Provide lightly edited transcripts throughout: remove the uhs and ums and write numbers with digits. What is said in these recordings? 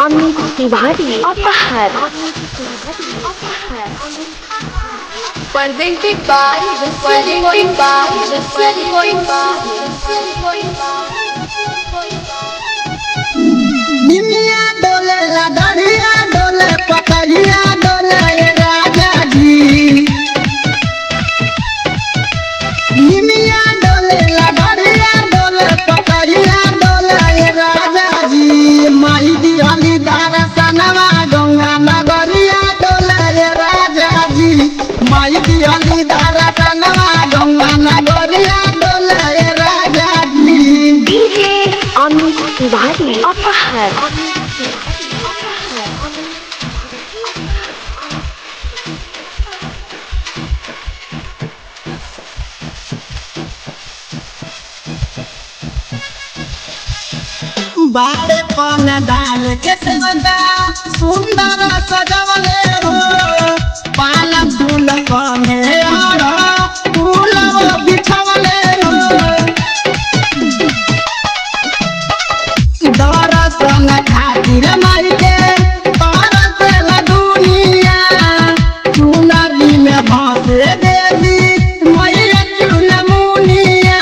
Amit Tiwari Aphar presented by निमिया डोले ला दरिया डोले पकड़िया डोले ये राजा जी। निमिया डोले ला दरिया डोले पकड़िया डोले ये राजा जी। माई दियाली दर्शनवा गंगा नगरिया डोले ये राजा जी। माई दियाली दर्शनवा गंगा नगरिया डोले ये राजा जी। डीजे अमित तिवारी अपहर बाड़े पन डाल के सेवदा सुंदर सजवले हो। पान फूल कमे हरा फूल बिछवले हो। दर्शन खातिर माई के तरस दुनिया चुनरी में भसे देवी मैया चुनमुनिया।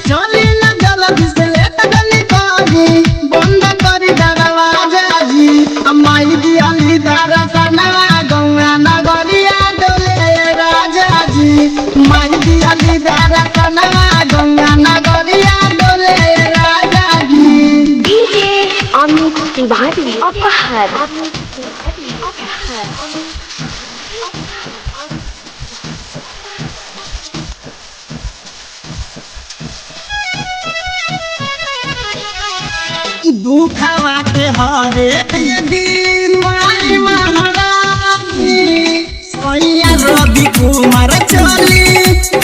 चली न जल्दी से लेट गली काजी बंद करी दरवाजा जी। माई दियाली दर्शनवा गंगा नगरिया डोले राजा जी। माई दियाली दर्शनवा गंगा नगरिया डोले राजा जी। डीजे अमित तिवारी अपहर दुखवा के हरे दिन माई महारानी सैया रवि कुमार चली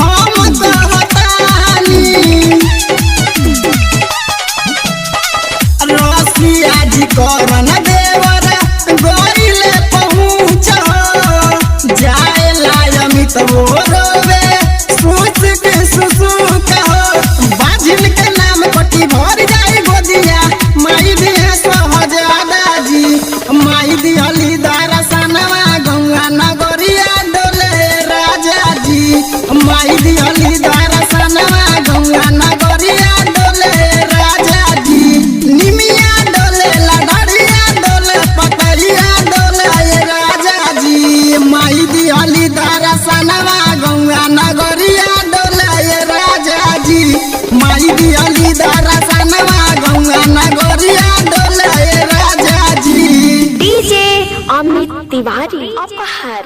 हम कहतानी। रसिया जी करन देवर गइले पहुँच जाए लायमित वो रोवे सोच के सुसुक हो। बाजिल के नाम पट्टी भर जाए गोदिया माई दिया सहजादा जी। माई दिहली दर्शनवा गंगा नगरिया डोले राजा जी। माई दिहली दर्शनवा गंगा नगरिया डोले राजा जी। निमिया डोले लड़िया डोले पकड़िया डोले ये राजा जी। माई दिहली दर्शनवा गंगा नगरिया डोले ये राजा जी। माई दिहली दर्शनवा गंगा नगरिया डोले ये राजा जी। डीजे अमित तिवारी अपहर